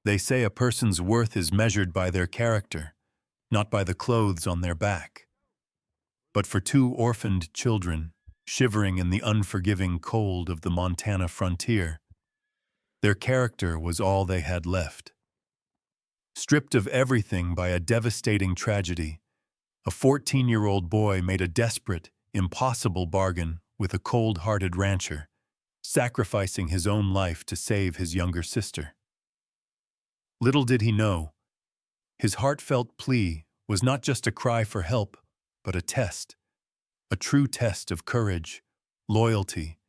They say a person's worth is measured by their character, not by the clothes on their back. But for two orphaned children, shivering in the unforgiving cold of the Montana frontier, their character was all they had left. Stripped of everything by a devastating tragedy, a 14-year-old boy made a desperate, impossible bargain with a cold-hearted rancher, sacrificing his own life to save his younger sister. Little did he know, his heartfelt plea was not just a cry for help, but a true test of courage, loyalty,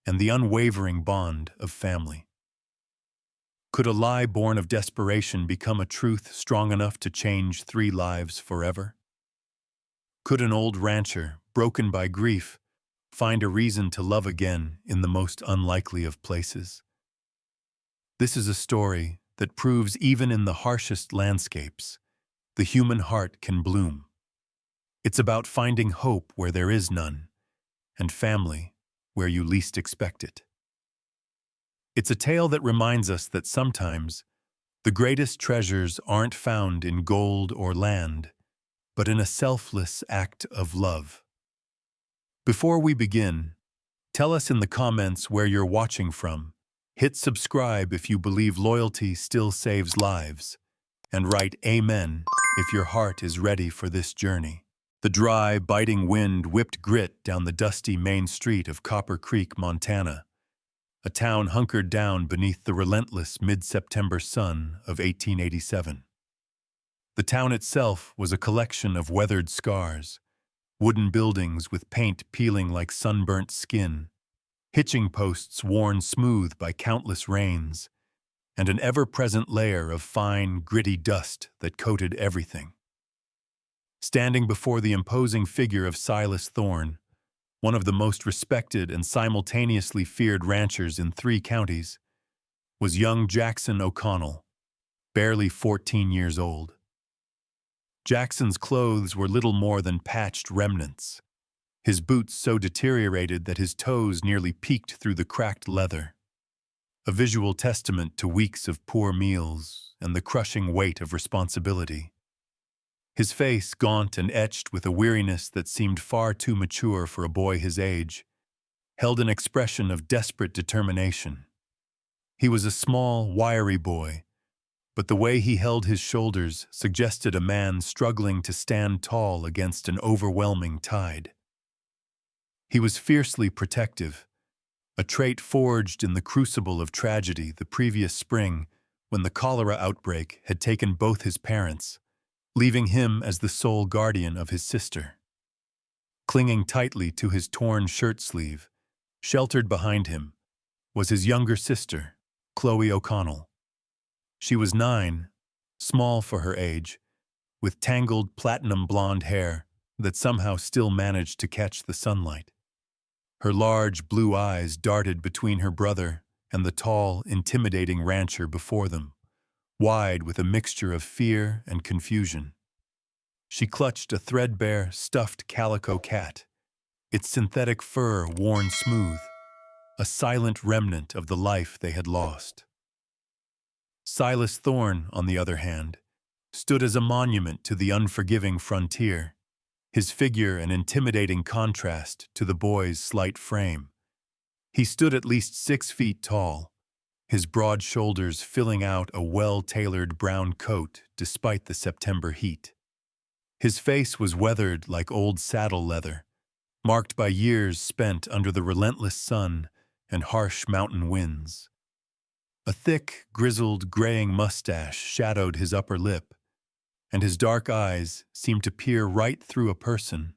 and the unwavering bond of family. Could a lie born of desperation become a truth strong enough to change 3 lives forever? Could an old rancher, broken by grief, find a reason to love again in the most unlikely of places? This is a story that proves even in the harshest landscapes, the human heart can bloom. It's about finding hope where there is none, and family where you least expect it. It's a tale that reminds us that sometimes the greatest treasures aren't found in gold or land, but in a selfless act of love. Before we begin, tell us in the comments where you're watching from. Hit subscribe if you believe loyalty still saves lives, and write Amen if your heart is ready for this journey. The dry, biting wind whipped grit down the dusty main street of Copper Creek, Montana, a town hunkered down beneath the relentless mid-September sun of 1887. The town itself was a collection of weathered scars, wooden buildings with paint peeling like sunburnt skin, hitching posts worn smooth by countless rains, and an ever-present layer of fine, gritty dust that coated everything. Standing before the imposing figure of Silas Thorne, one of the most respected and simultaneously feared ranchers in 3 counties, was young Jackson O'Connell, barely 14 years old. Jackson's clothes were little more than patched remnants, his boots so deteriorated that his toes nearly peeked through the cracked leather, a visual testament to weeks of poor meals and the crushing weight of responsibility. His face, gaunt and etched with a weariness that seemed far too mature for a boy his age, held an expression of desperate determination. He was a small, wiry boy, but the way he held his shoulders suggested a man struggling to stand tall against an overwhelming tide. He was fiercely protective, a trait forged in the crucible of tragedy the previous spring when the cholera outbreak had taken both his parents, leaving him as the sole guardian of his sister. Clinging tightly to his torn shirt sleeve, sheltered behind him, was his younger sister, Chloe O'Connell. She was 9, small for her age, with tangled platinum blonde hair that somehow still managed to catch the sunlight. Her large blue eyes darted between her brother and the tall, intimidating rancher before them, wide with a mixture of fear and confusion. She clutched a threadbare, stuffed calico cat, its synthetic fur worn smooth, a silent remnant of the life they had lost. Silas Thorne, on the other hand, stood as a monument to the unforgiving frontier, his figure an intimidating contrast to the boy's slight frame. He stood at least 6 feet tall, his broad shoulders filling out a well-tailored brown coat despite the September heat. His face was weathered like old saddle leather, marked by years spent under the relentless sun and harsh mountain winds. A thick, grizzled, graying mustache shadowed his upper lip, and his dark eyes seemed to peer right through a person,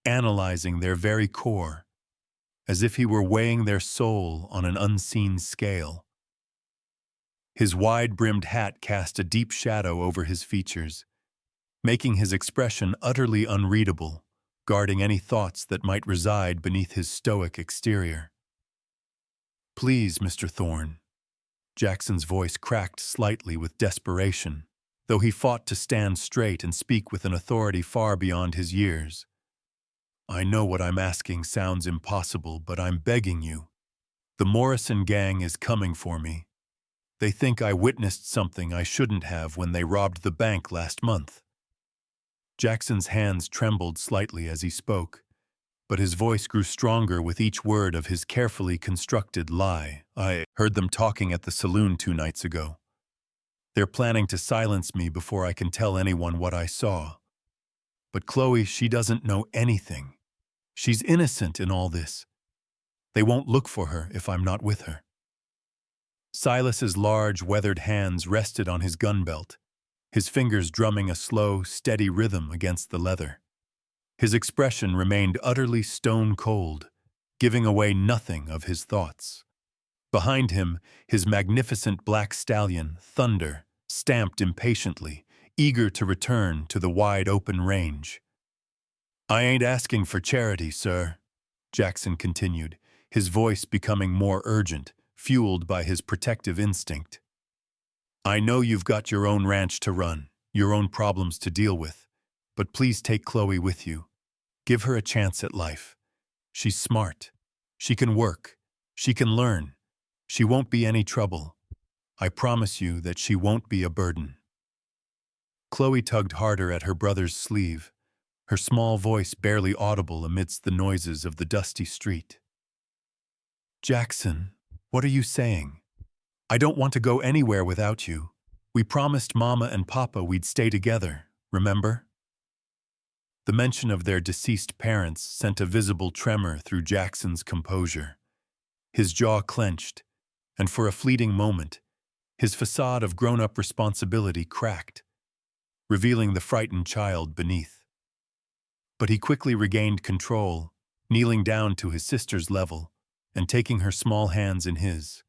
analyzing their very core, as if he were weighing their soul on an unseen scale. His wide-brimmed hat cast a deep shadow over his features, making his expression utterly unreadable, guarding any thoughts that might reside beneath his stoic exterior. "Please, Mr. Thorne." Jackson's voice cracked slightly with desperation, though he fought to stand straight and speak with an authority far beyond his years. "I know what I'm asking sounds impossible, but I'm begging you. The Morrison gang is coming for me. They think I witnessed something I shouldn't have when they robbed the bank last month." Jackson's hands trembled slightly as he spoke, but his voice grew stronger with each word of his carefully constructed lie. "I heard them talking at the saloon 2 nights ago. They're planning to silence me before I can tell anyone what I saw. But Chloe, she doesn't know anything. She's innocent in all this. They won't look for her if I'm not with her." Silas's large, weathered hands rested on his gun belt, his fingers drumming a slow, steady rhythm against the leather. His expression remained utterly stone-cold, giving away nothing of his thoughts. Behind him, his magnificent black stallion, Thunder, stamped impatiently, eager to return to the wide-open range. "I ain't asking for charity, sir," Jackson continued, his voice becoming more urgent, fueled by his protective instinct. "I know you've got your own ranch to run, your own problems to deal with, but please take Chloe with you. Give her a chance at life. She's smart. She can work. She can learn. She won't be any trouble. I promise you that she won't be a burden." Chloe tugged harder at her brother's sleeve, her small voice barely audible amidst the noises of the dusty street. "Jackson, what are you saying? I don't want to go anywhere without you. We promised Mama and Papa we'd stay together, remember?" The mention of their deceased parents sent a visible tremor through Jackson's composure. His jaw clenched, and for a fleeting moment, his facade of grown-up responsibility cracked, revealing the frightened child beneath. But he quickly regained control, kneeling down to his sister's level and taking her small hands in his.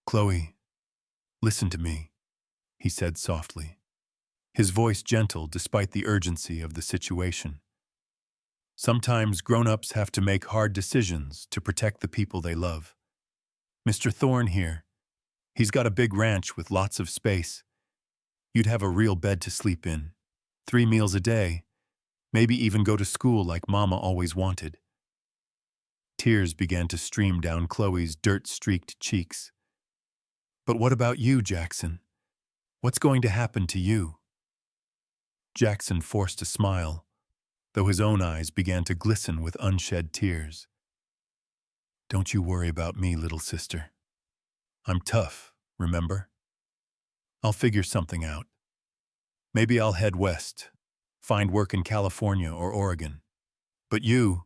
"Chloe, listen to me," he said softly, his voice gentle despite the urgency of the situation. "Sometimes grown-ups have to make hard decisions to protect the people they love. Mr. Thorne here, he's got a big ranch with lots of space. You'd have a real bed to sleep in, 3 meals a day, maybe even go to school like Mama always wanted." Tears began to stream down Chloe's dirt-streaked cheeks. "But what about you, Jackson? What's going to happen to you?" Jackson forced a smile, though his own eyes began to glisten with unshed tears. "Don't you worry about me, little sister. I'm tough, remember? I'll figure something out. Maybe I'll head west, find work in California or Oregon. But you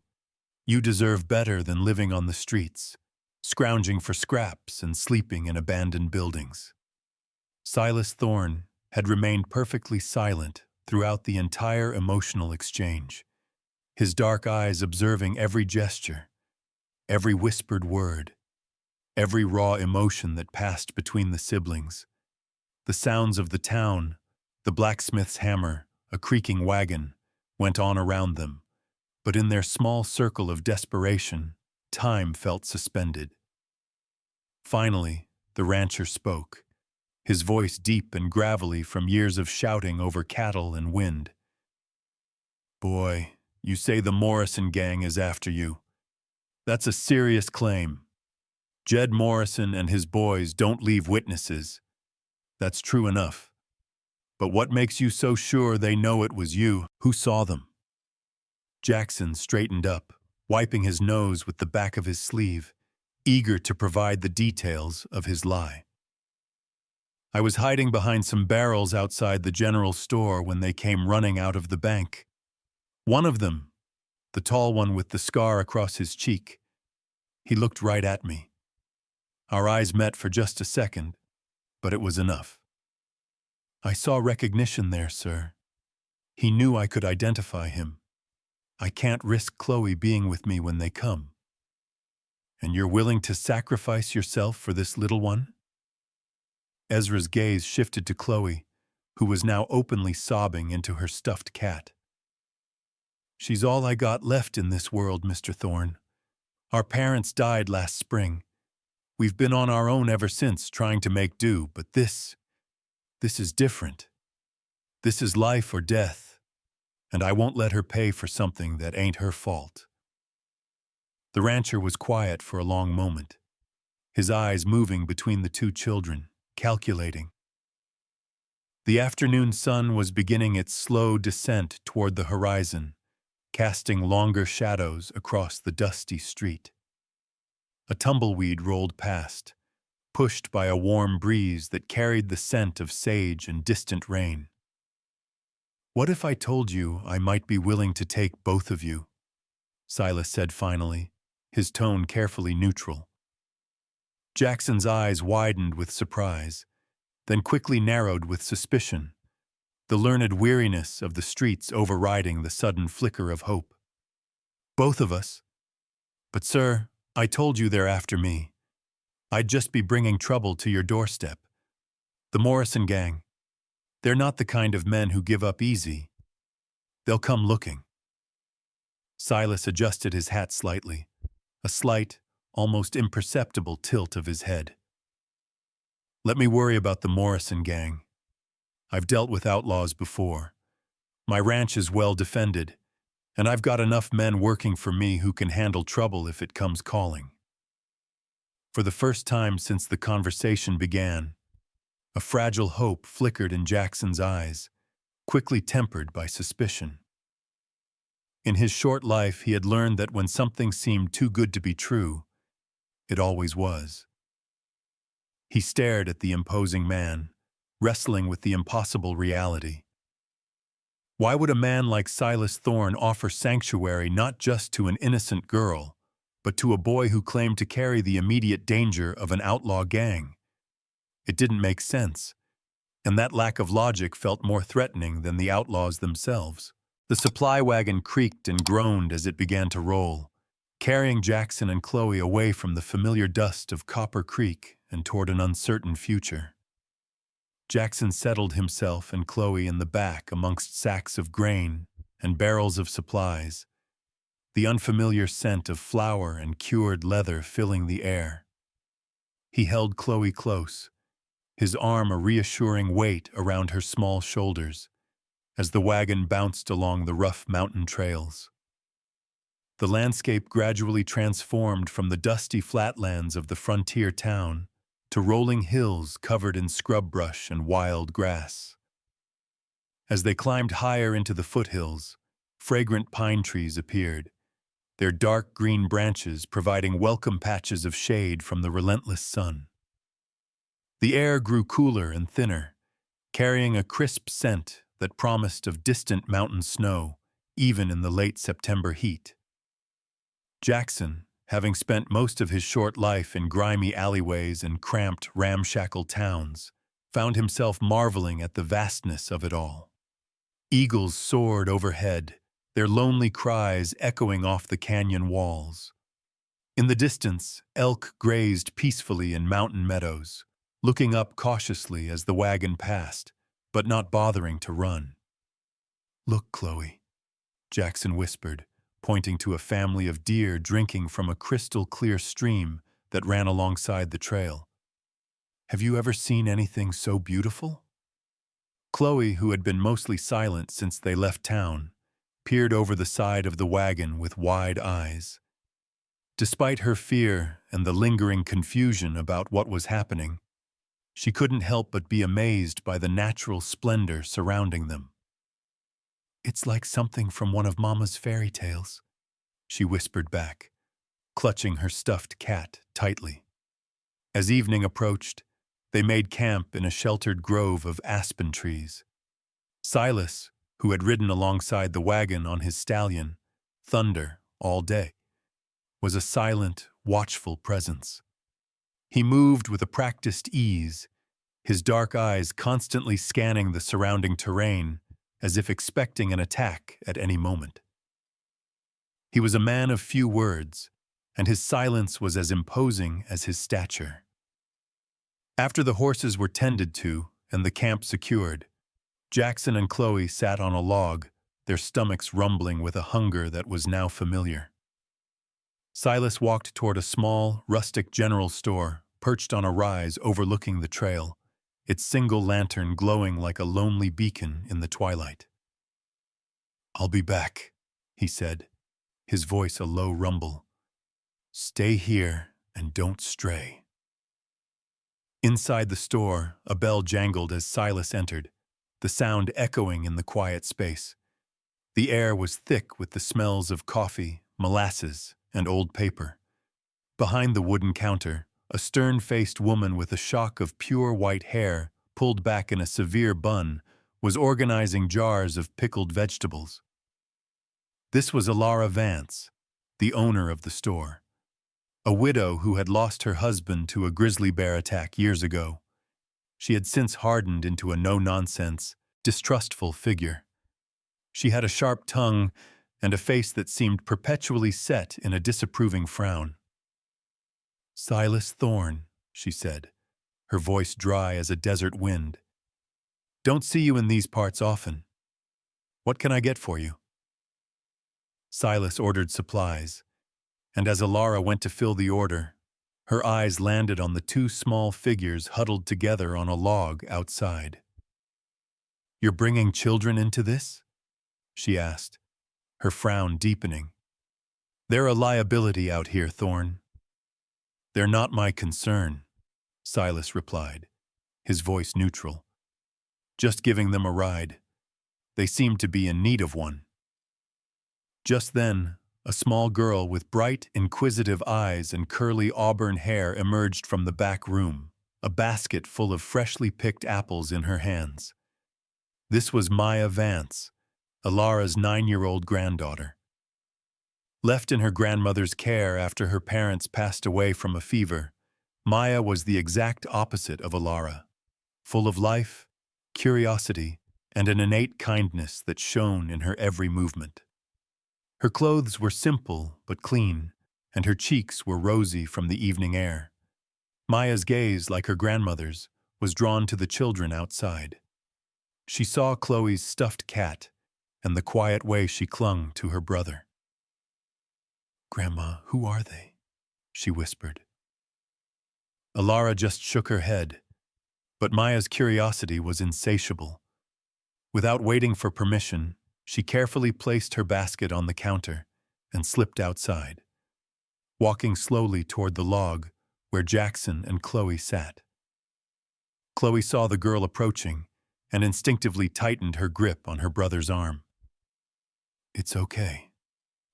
deserve better than living on the streets, scrounging for scraps and sleeping in abandoned buildings." Silas Thorne had remained perfectly silent throughout the entire emotional exchange, his dark eyes observing every gesture, every whispered word, every raw emotion that passed between the siblings. The sounds of the town, the blacksmith's hammer, a creaking wagon, went on around them, but in their small circle of desperation, time felt suspended. Finally, the rancher spoke, his voice deep and gravelly from years of shouting over cattle and wind. "Boy, you say the Morrison gang is after you. That's a serious claim. Jed Morrison and his boys don't leave witnesses. That's true enough. But what makes you so sure they know it was you who saw them?" Jackson straightened up, wiping his nose with the back of his sleeve, eager to provide the details of his lie. "I was hiding behind some barrels outside the general store when they came running out of the bank. One of them, the tall one with the scar across his cheek, he looked right at me. Our eyes met for just a second, but it was enough. I saw recognition there, sir. He knew I could identify him. I can't risk Chloe being with me when they come." "And you're willing to sacrifice yourself for this little one?" Ezra's gaze shifted to Chloe, who was now openly sobbing into her stuffed cat. "She's all I got left in this world, Mr. Thorne. Our parents died last spring. We've been on our own ever since, trying to make do, but this is different. This is life or death, and I won't let her pay for something that ain't her fault." The rancher was quiet for a long moment, his eyes moving between the two children, calculating. The afternoon sun was beginning its slow descent toward the horizon, casting longer shadows across the dusty street. A tumbleweed rolled past, pushed by a warm breeze that carried the scent of sage and distant rain. "What if I told you I might be willing to take both of you?" Silas said finally, his tone carefully neutral. Jackson's eyes widened with surprise, then quickly narrowed with suspicion, the learned weariness of the streets overriding the sudden flicker of hope. "Both of us? But sir, I told you they're after me. I'd just be bringing trouble to your doorstep. The Morrison gang, they're not the kind of men who give up easy. They'll come looking." Silas adjusted his hat slightly, a slight, almost imperceptible tilt of his head. "Let me worry about the Morrison gang. I've dealt with outlaws before. My ranch is well defended, and I've got enough men working for me who can handle trouble if it comes calling." For the first time since the conversation began, a fragile hope flickered in Jackson's eyes, quickly tempered by suspicion. In his short life, he had learned that when something seemed too good to be true, it always was. He stared at the imposing man, wrestling with the impossible reality. Why would a man like Silas Thorne offer sanctuary not just to an innocent girl, but to a boy who claimed to carry the immediate danger of an outlaw gang? It didn't make sense, and that lack of logic felt more threatening than the outlaws themselves. The supply wagon creaked and groaned as it began to roll, carrying Jackson and Chloe away from the familiar dust of Copper Creek and toward an uncertain future. Jackson settled himself and Chloe in the back amongst sacks of grain and barrels of supplies, the unfamiliar scent of flour and cured leather filling the air. He held Chloe close, his arm a reassuring weight around her small shoulders, as the wagon bounced along the rough mountain trails. The landscape gradually transformed from the dusty flatlands of the frontier town to rolling hills covered in scrub brush and wild grass. As they climbed higher into the foothills, fragrant pine trees appeared, their dark green branches providing welcome patches of shade from the relentless sun. The air grew cooler and thinner, carrying a crisp scent that promised of distant mountain snow, even in the late September heat. Jackson, having spent most of his short life in grimy alleyways and cramped, ramshackle towns, found himself marveling at the vastness of it all. Eagles soared overhead, their lonely cries echoing off the canyon walls. In the distance, elk grazed peacefully in mountain meadows, looking up cautiously as the wagon passed, but not bothering to run. "Look, Chloe," Jackson whispered, pointing to a family of deer drinking from a crystal-clear stream that ran alongside the trail. "Have you ever seen anything so beautiful?" Chloe, who had been mostly silent since they left town, peered over the side of the wagon with wide eyes. Despite her fear and the lingering confusion about what was happening, she couldn't help but be amazed by the natural splendor surrounding them. "It's like something from one of Mama's fairy tales," she whispered back, clutching her stuffed cat tightly. As evening approached, they made camp in a sheltered grove of aspen trees. Silas, who had ridden alongside the wagon on his stallion, Thunder, all day, was a silent, watchful presence. He moved with a practiced ease, his dark eyes constantly scanning the surrounding terrain as if expecting an attack at any moment. He was a man of few words, and his silence was as imposing as his stature. After the horses were tended to and the camp secured, Jackson and Chloe sat on a log, their stomachs rumbling with a hunger that was now familiar. Silas walked toward a small, rustic general store perched on a rise overlooking the trail, its single lantern glowing like a lonely beacon in the twilight. "I'll be back," he said, his voice a low rumble. "Stay here and don't stray." Inside the store, a bell jangled as Silas entered, the sound echoing in the quiet space. The air was thick with the smells of coffee, molasses, and old paper. Behind the wooden counter, a stern-faced woman with a shock of pure white hair, pulled back in a severe bun, was organizing jars of pickled vegetables. This was Elara Vance, the owner of the store. A widow who had lost her husband to a grizzly bear attack years ago. She had since hardened into a no-nonsense, distrustful figure. She had a sharp tongue and a face that seemed perpetually set in a disapproving frown. "Silas Thorne," she said, her voice dry as a desert wind. "Don't see you in these parts often. What can I get for you?" Silas ordered supplies, and as Elara went to fill the order, her eyes landed on the two small figures huddled together on a log outside. "You're bringing children into this?" she asked, her frown deepening. "They're a liability out here, Thorne." "They're not my concern," Silas replied, his voice neutral. "Just giving them a ride. They seem to be in need of one." Just then, a small girl with bright, inquisitive eyes and curly auburn hair emerged from the back room, a basket full of freshly picked apples in her hands. This was Maya Vance, Elara's 9-year-old granddaughter. Left in her grandmother's care after her parents passed away from a fever, Maya was the exact opposite of Elara, full of life, curiosity, and an innate kindness that shone in her every movement. Her clothes were simple but clean, and her cheeks were rosy from the evening air. Maya's gaze, like her grandmother's, was drawn to the children outside. She saw Chloe's stuffed cat and the quiet way she clung to her brother. "Grandma, who are they?" she whispered. Elara just shook her head, but Maya's curiosity was insatiable. Without waiting for permission, she carefully placed her basket on the counter and slipped outside, walking slowly toward the log where Jackson and Chloe sat. Chloe saw the girl approaching and instinctively tightened her grip on her brother's arm. "It's okay,"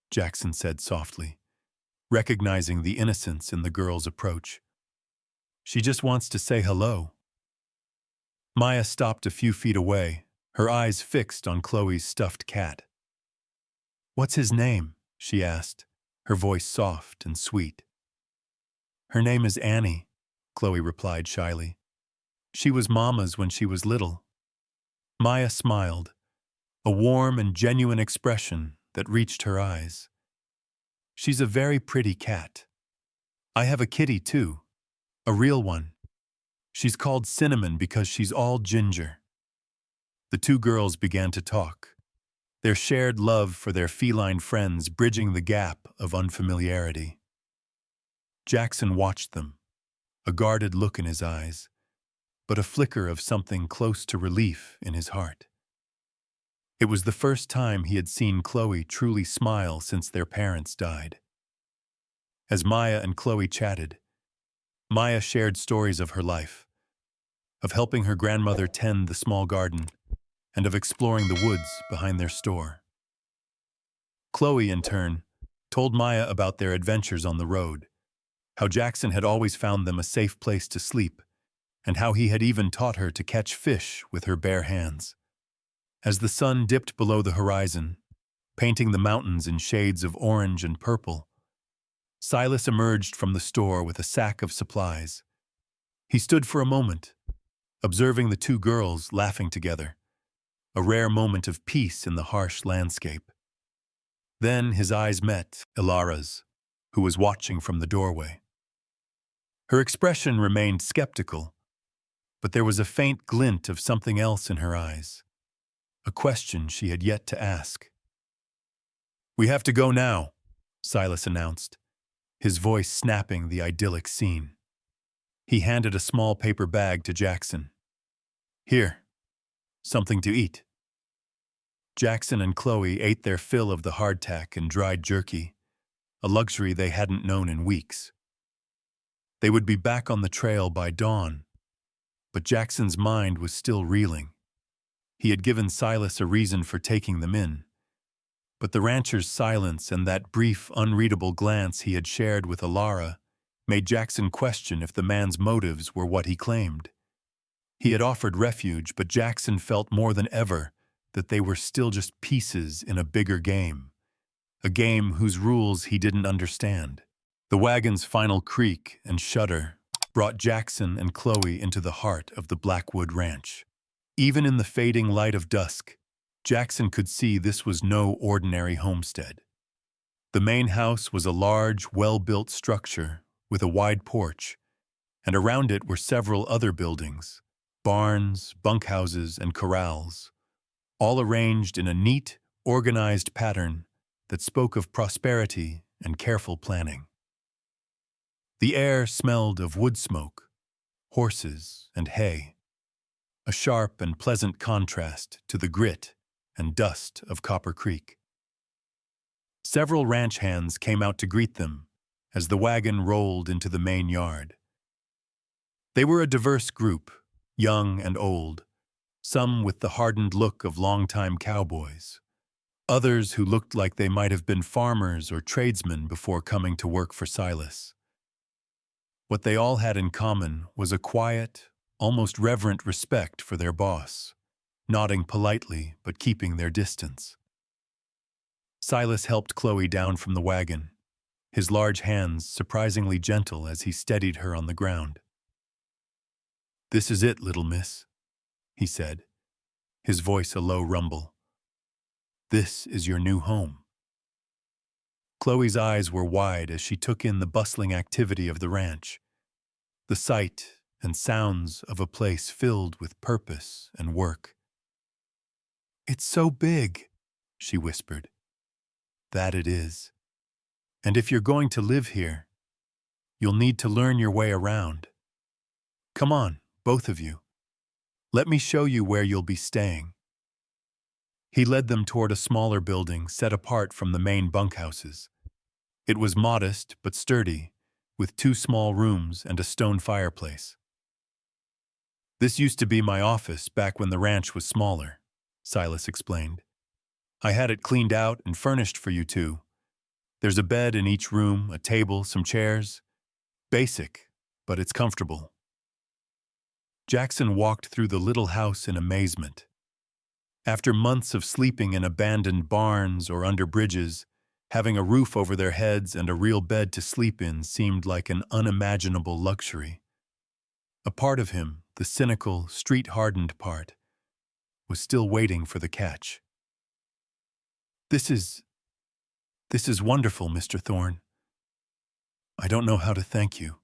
Jackson said softly, recognizing the innocence in the girl's approach. "She just wants to say hello." Maya stopped a few feet away, her eyes fixed on Chloe's stuffed cat. "What's his name?" she asked, her voice soft and sweet. "Her name is Annie," Chloe replied shyly. "She was Mama's when she was little." Maya smiled, a warm and genuine expression that reached her eyes. "She's a very pretty cat. I have a kitty too, a real one. She's called Cinnamon because she's all ginger." The two girls began to talk, their shared love for their feline friends bridging the gap of unfamiliarity. Jackson watched them, a guarded look in his eyes, but a flicker of something close to relief in his heart. It was the first time he had seen Chloe truly smile since their parents died. As Maya and Chloe chatted, Maya shared stories of her life, of helping her grandmother tend the small garden, and of exploring the woods behind their store. Chloe, in turn, told Maya about their adventures on the road, how Jackson had always found them a safe place to sleep, and how he had even taught her to catch fish with her bare hands. As the sun dipped below the horizon, painting the mountains in shades of orange and purple, Silas emerged from the store with a sack of supplies. He stood for a moment, observing the two girls laughing together, a rare moment of peace in the harsh landscape. Then his eyes met Elara's, who was watching from the doorway. Her expression remained skeptical, but there was a faint glint of something else in her eyes, a question she had yet to ask. "We have to go now," Silas announced, his voice snapping the idyllic scene. He handed a small paper bag to Jackson. "Here, something to eat." Jackson and Chloe ate their fill of the hardtack and dried jerky, a luxury they hadn't known in weeks. They would be back on the trail by dawn, But Jackson's mind was still reeling. He had given Silas a reason for taking them in. But the rancher's silence and that brief, unreadable glance he had shared with Elara made Jackson question if the man's motives were what he claimed. He had offered refuge, but Jackson felt more than ever that they were still just pieces in a bigger game, a game whose rules he didn't understand. The wagon's final creak and shudder brought Jackson and Chloe into the heart of the Blackwood Ranch. Even in the fading light of dusk, Jackson could see this was no ordinary homestead. The main house was a large, well-built structure with a wide porch, and around it were several other buildings, barns, bunkhouses, and corrals, all arranged in a neat, organized pattern that spoke of prosperity and careful planning. The air smelled of wood smoke, horses, and hay, a sharp and pleasant contrast to the grit and dust of Copper Creek. Several ranch hands came out to greet them as the wagon rolled into the main yard. They were a diverse group, young and old, some with the hardened look of longtime cowboys, others who looked like they might have been farmers or tradesmen before coming to work for Silas. What they all had in common was a quiet, almost reverent respect for their boss, nodding politely but keeping their distance. Silas helped Chloe down from the wagon, his large hands surprisingly gentle as he steadied her on the ground. "This is it, little miss," he said, his voice a low rumble. "This is your new home." Chloe's eyes were wide as she took in the bustling activity of the ranch, the sight and sounds of a place filled with purpose and work. "It's so big," she whispered. "That it is. And if you're going to live here, you'll need to learn your way around. Come on, both of you. Let me show you where you'll be staying." He led them toward a smaller building set apart from the main bunkhouses. It was modest but sturdy, with 2 small rooms and a stone fireplace. "This used to be my office back when the ranch was smaller," Silas explained. "I had it cleaned out and furnished for you two. There's a bed in each room, a table, some chairs. Basic, but it's comfortable." Jackson walked through the little house in amazement. After months of sleeping in abandoned barns or under bridges, having a roof over their heads and a real bed to sleep in seemed like an unimaginable luxury. A part of him, the cynical, street-hardened part, was still waiting for the catch. This is wonderful, Mr. Thorne. I don't know how to thank you,"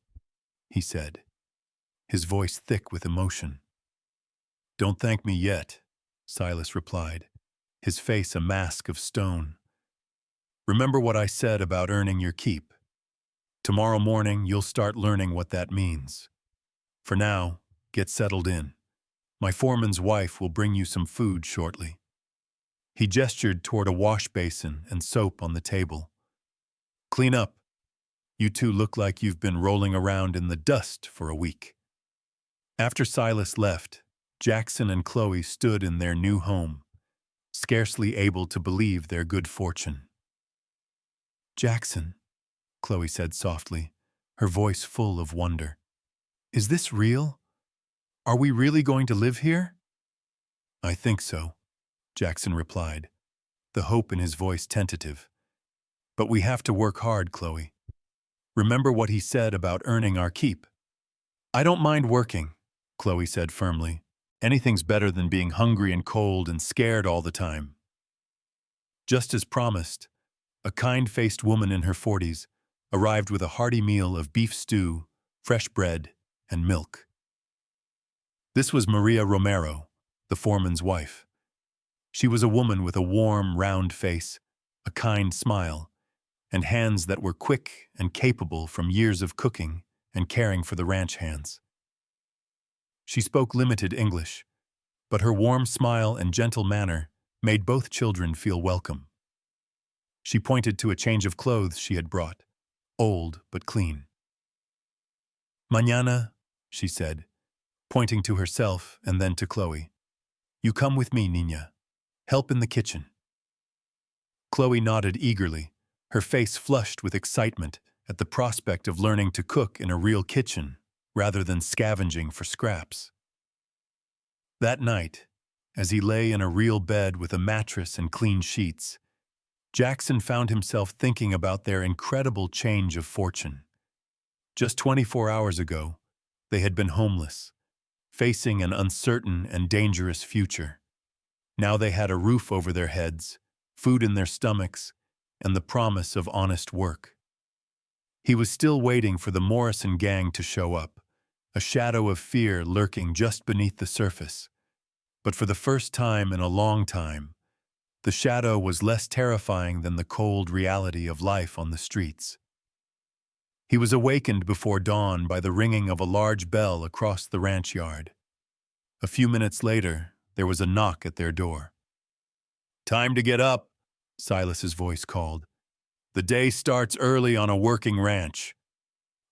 he said, his voice thick with emotion. "Don't thank me yet," Silas replied, his face a mask of stone. "Remember what I said about earning your keep. Tomorrow morning you'll start learning what that means. For now, get settled in. My foreman's wife will bring you some food shortly." He gestured toward a wash basin and soap on the table. "Clean up. You two look like you've been rolling around in the dust for a week." After Silas left, Jackson and Chloe stood in their new home, scarcely able to believe their good fortune. "Jackson," Chloe said softly, her voice full of wonder, "is this real? Are we really going to live here?" "I think so," Jackson replied, the hope in his voice tentative. "But we have to work hard, Chloe. Remember what he said about earning our keep." "I don't mind working," Chloe said firmly. "Anything's better than being hungry and cold and scared all the time." Just as promised, a kind-faced woman in her 40s arrived with a hearty meal of beef stew, fresh bread, and milk. This was Maria Romero, the foreman's wife. She was a woman with a warm, round face, a kind smile, and hands that were quick and capable from years of cooking and caring for the ranch hands. She spoke limited English, but her warm smile and gentle manner made both children feel welcome. She pointed to a change of clothes she had brought, old but clean. "Mañana," she said, pointing to herself and then to Chloe. "You come with me, Nina. Help in the kitchen." Chloe nodded eagerly, her face flushed with excitement at the prospect of learning to cook in a real kitchen rather than scavenging for scraps. That night, as he lay in a real bed with a mattress and clean sheets, Jackson found himself thinking about their incredible change of fortune. Just 24 hours ago, they had been homeless, facing an uncertain and dangerous future. Now they had a roof over their heads, food in their stomachs, and the promise of honest work. He was still waiting for the Morrison gang to show up, a shadow of fear lurking just beneath the surface. But for the first time in a long time, the shadow was less terrifying than the cold reality of life on the streets. He was awakened before dawn by the ringing of a large bell across the ranch yard. A few minutes later, there was a knock at their door. "Time to get up," Silas's voice called. "The day starts early on a working ranch."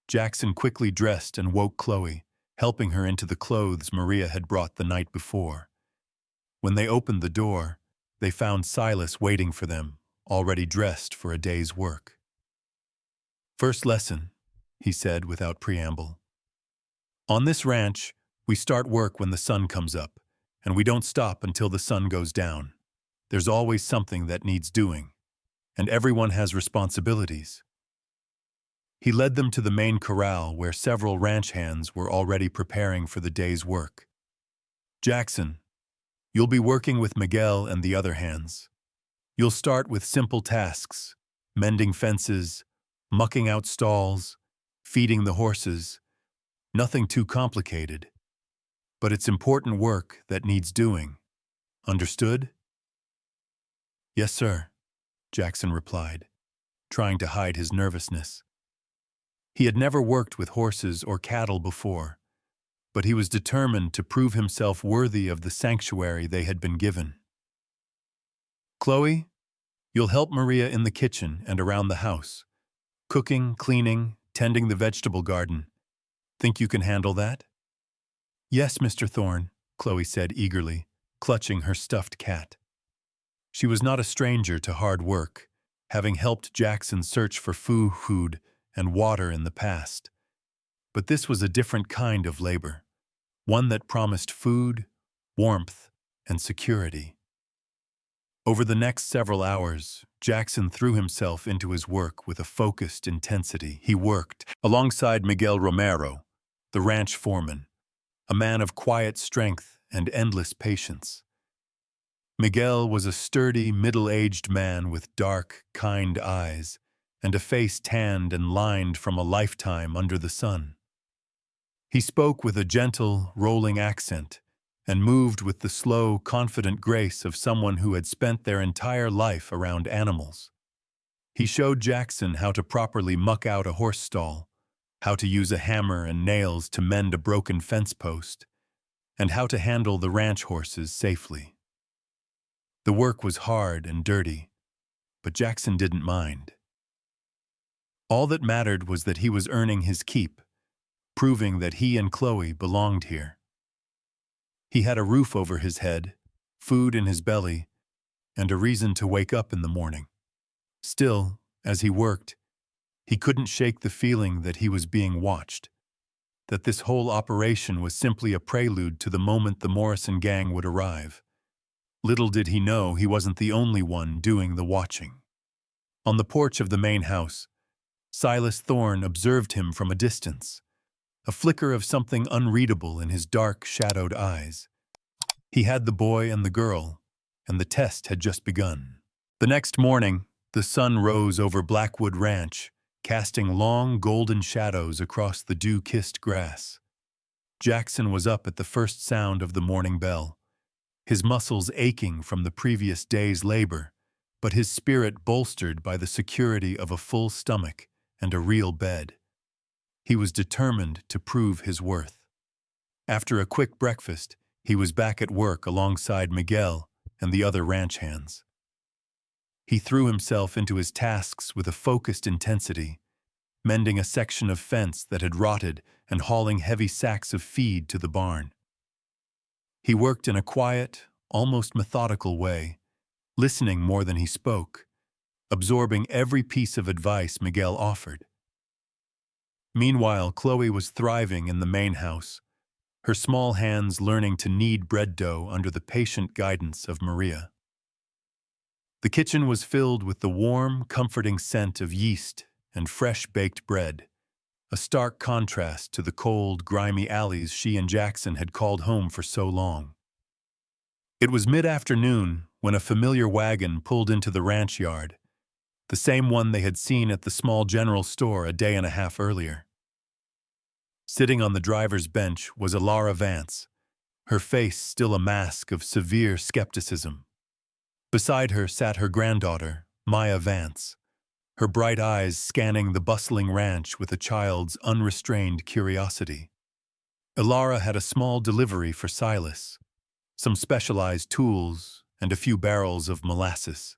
Jackson quickly dressed and woke Chloe, helping her into the clothes Maria had brought the night before. When they opened the door, they found Silas waiting for them, already dressed for a day's work. "First lesson," he said without preamble. "On this ranch, we start work when the sun comes up, and we don't stop until the sun goes down. There's always something that needs doing, and everyone has responsibilities." He led them to the main corral where several ranch hands were already preparing for the day's work. "Jackson, you'll be working with Miguel and the other hands. You'll start with simple tasks, mending fences, mucking out stalls, feeding the horses. Nothing too complicated. But it's important work that needs doing. Understood?" "Yes, sir," Jackson replied, trying to hide his nervousness. He had never worked with horses or cattle before, but he was determined to prove himself worthy of the sanctuary they had been given. "Chloe, you'll help Maria in the kitchen and around the house. Cooking, cleaning, tending the vegetable garden. Think you can handle that?" "Yes, Mr. Thorne," Chloe said eagerly, clutching her stuffed cat. She was not a stranger to hard work, having helped Jackson search for food and water in the past. But this was a different kind of labor, one that promised food, warmth, and security. Over the next several hours, Jackson threw himself into his work with a focused intensity. He worked alongside Miguel Romero, the ranch foreman, a man of quiet strength and endless patience. Miguel was a sturdy, middle-aged man with dark, kind eyes and a face tanned and lined from a lifetime under the sun. He spoke with a gentle, rolling accent and moved with the slow, confident grace of someone who had spent their entire life around animals. He showed Jackson how to properly muck out a horse stall, how to use a hammer and nails to mend a broken fence post, and how to handle the ranch horses safely. The work was hard and dirty, but Jackson didn't mind. All that mattered was that he was earning his keep, proving that he and Chloe belonged here. He had a roof over his head, food in his belly, and a reason to wake up in the morning. Still, as he worked, he couldn't shake the feeling that he was being watched, that this whole operation was simply a prelude to the moment the Morrison gang would arrive. Little did he know he wasn't the only one doing the watching. On the porch of the main house, Silas Thorne observed him from a distance, a flicker of something unreadable in his dark, shadowed eyes. He had the boy and the girl, and the test had just begun. The next morning, the sun rose over Blackwood Ranch, casting long, golden shadows across the dew-kissed grass. Jackson was up at the first sound of the morning bell, his muscles aching from the previous day's labor, but his spirit bolstered by the security of a full stomach and a real bed. He was determined to prove his worth. After a quick breakfast, he was back at work alongside Miguel and the other ranch hands. He threw himself into his tasks with a focused intensity, mending a section of fence that had rotted and hauling heavy sacks of feed to the barn. He worked in a quiet, almost methodical way, listening more than he spoke, absorbing every piece of advice Miguel offered. Meanwhile, Chloe was thriving in the main house, her small hands learning to knead bread dough under the patient guidance of Maria. The kitchen was filled with the warm, comforting scent of yeast and fresh baked bread, a stark contrast to the cold, grimy alleys she and Jackson had called home for so long. It was mid-afternoon when a familiar wagon pulled into the ranch yard, the same one they had seen at the small general store a day and a half earlier. Sitting on the driver's bench was Elara Vance, her face still a mask of severe skepticism. Beside her sat her granddaughter, Maya Vance, her bright eyes scanning the bustling ranch with a child's unrestrained curiosity. Elara had a small delivery for Silas, some specialized tools and a few barrels of molasses,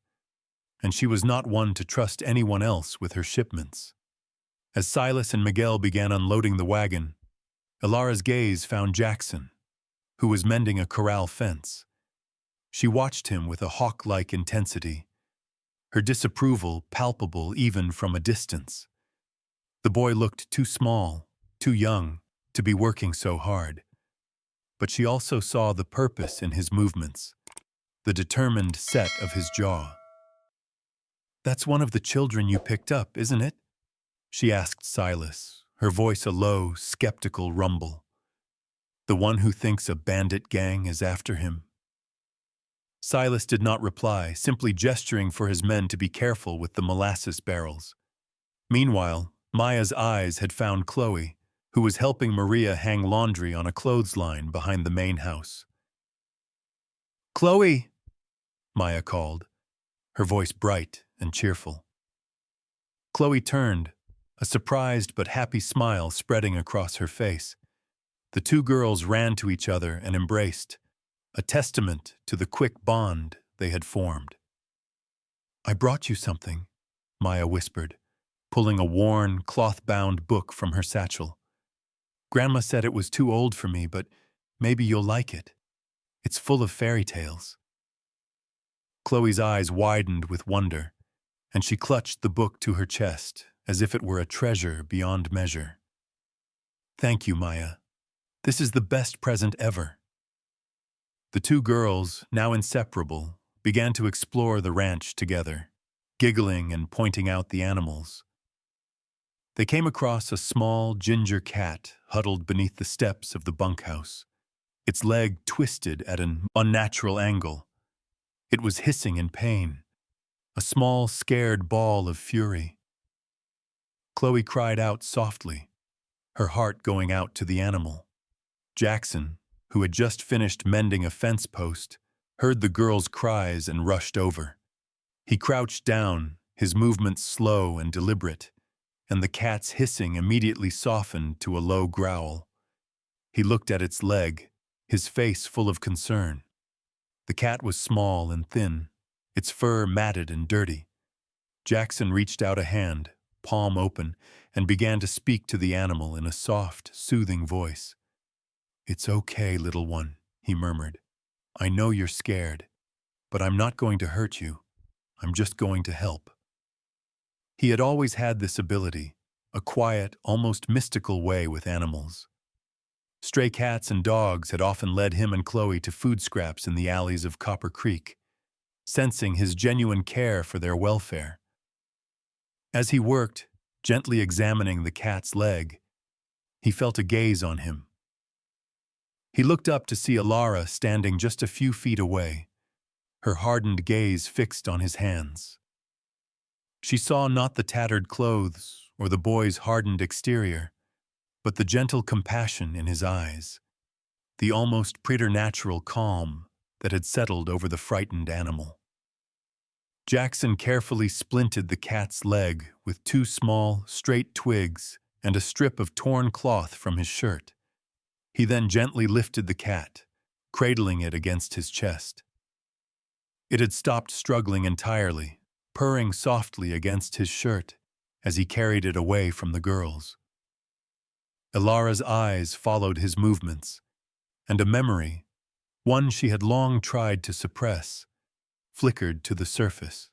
and she was not one to trust anyone else with her shipments. As Silas and Miguel began unloading the wagon, Elara's gaze found Jackson, who was mending a corral fence. She watched him with a hawk-like intensity, her disapproval palpable even from a distance. The boy looked too small, too young, to be working so hard. But she also saw the purpose in his movements, the determined set of his jaw. "That's one of the children you picked up, isn't it?" she asked Silas, her voice a low, skeptical rumble. "The one who thinks a bandit gang is after him?" Silas did not reply, simply gesturing for his men to be careful with the molasses barrels. Meanwhile, Maya's eyes had found Chloe, who was helping Maria hang laundry on a clothesline behind the main house. "Chloe!" Maya called, her voice bright and cheerful. Chloe turned, a surprised but happy smile spreading across her face. The two girls ran to each other and embraced, a testament to the quick bond they had formed. "I brought you something," Maya whispered, pulling a worn, cloth-bound book from her satchel. "Grandma said it was too old for me, but maybe you'll like it. It's full of fairy tales." Chloe's eyes widened with wonder, and she clutched the book to her chest as if it were a treasure beyond measure. "Thank you, Maya. This is the best present ever." The two girls, now inseparable, began to explore the ranch together, giggling and pointing out the animals. They came across a small ginger cat huddled beneath the steps of the bunkhouse, its leg twisted at an unnatural angle. It was hissing in pain, a small, scared ball of fury. Chloe cried out softly, her heart going out to the animal. Jackson, who had just finished mending a fence post, heard the girl's cries and rushed over. He crouched down, his movements slow and deliberate, and the cat's hissing immediately softened to a low growl. He looked at its leg, his face full of concern. The cat was small and thin, its fur matted and dirty. Jackson reached out a hand, palm open, and began to speak to the animal in a soft, soothing voice. "It's okay, little one," he murmured. "I know you're scared, but I'm not going to hurt you. I'm just going to help." He had always had this ability, a quiet, almost mystical way with animals. Stray cats and dogs had often led him and Chloe to food scraps in the alleys of Copper Creek, sensing his genuine care for their welfare. As he worked, gently examining the cat's leg, he felt a gaze on him. He looked up to see Elara standing just a few feet away, her hardened gaze fixed on his hands. She saw not the tattered clothes or the boy's hardened exterior, but the gentle compassion in his eyes, the almost preternatural calm that had settled over the frightened animal. Jackson carefully splinted the cat's leg with two small, straight twigs and a strip of torn cloth from his shirt. He then gently lifted the cat, cradling it against his chest. It had stopped struggling entirely, purring softly against his shirt, as he carried it away from the girls. Elara's eyes followed his movements, and a memory, one she had long tried to suppress, flickered to the surface.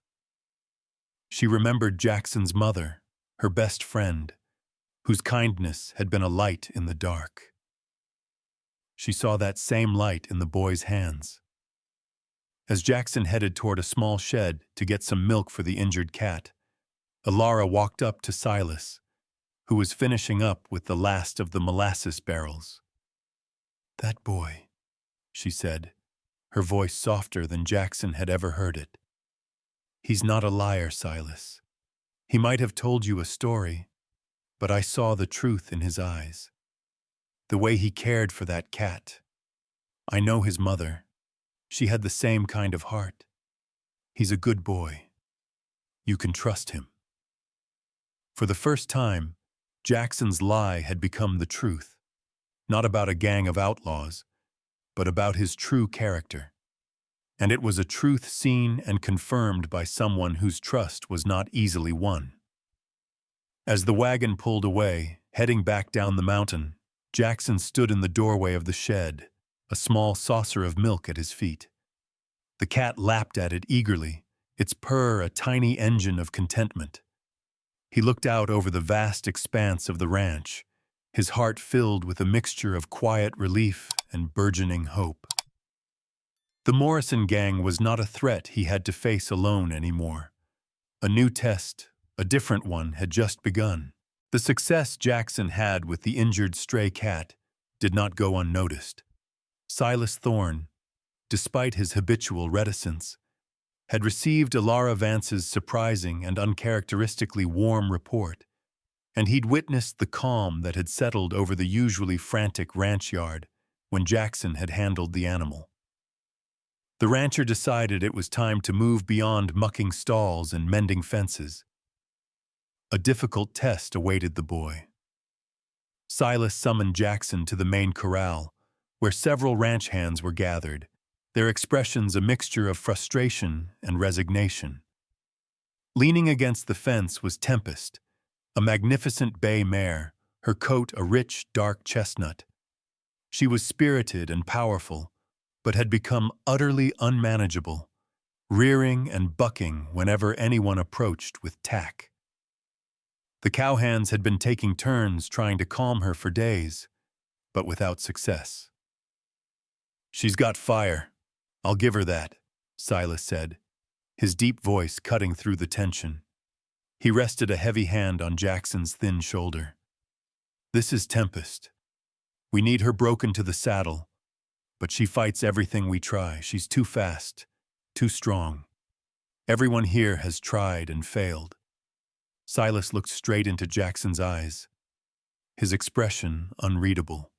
She remembered Jackson's mother, her best friend, whose kindness had been a light in the dark. She saw that same light in the boy's hands. As Jackson headed toward a small shed to get some milk for the injured cat, Elara walked up to Silas, who was finishing up with the last of the molasses barrels. "That boy," she said, her voice softer than Jackson had ever heard it. "He's not a liar, Silas. He might have told you a story, but I saw the truth in his eyes. The way he cared for that cat. I know his mother. She had the same kind of heart. He's a good boy. You can trust him." For the first time, Jackson's lie had become the truth, not about a gang of outlaws, but about his true character. And it was a truth seen and confirmed by someone whose trust was not easily won. As the wagon pulled away, heading back down the mountain, Jackson stood in the doorway of the shed, a small saucer of milk at his feet. The cat lapped at it eagerly, its purr a tiny engine of contentment. He looked out over the vast expanse of the ranch, his heart filled with a mixture of quiet relief and burgeoning hope. The Morrison gang was not a threat he had to face alone anymore. A new test, a different one, had just begun. The success Jackson had with the injured stray cat did not go unnoticed. Silas Thorne, despite his habitual reticence, had received Elara Vance's surprising and uncharacteristically warm report, and he'd witnessed the calm that had settled over the usually frantic ranch yard when Jackson had handled the animal. The rancher decided it was time to move beyond mucking stalls and mending fences. A difficult test awaited the boy. Silas summoned Jackson to the main corral, where several ranch hands were gathered, their expressions a mixture of frustration and resignation. Leaning against the fence was Tempest, a magnificent bay mare, her coat a rich, dark chestnut. She was spirited and powerful, but had become utterly unmanageable, rearing and bucking whenever anyone approached with tack. The cowhands had been taking turns trying to calm her for days, but without success. "She's got fire. I'll give her that," Silas said, his deep voice cutting through the tension. He rested a heavy hand on Jackson's thin shoulder. "This is Tempest. We need her broken to the saddle, but she fights everything we try. She's too fast, too strong. Everyone here has tried and failed." Silas looked straight into Jackson's eyes, his expression unreadable.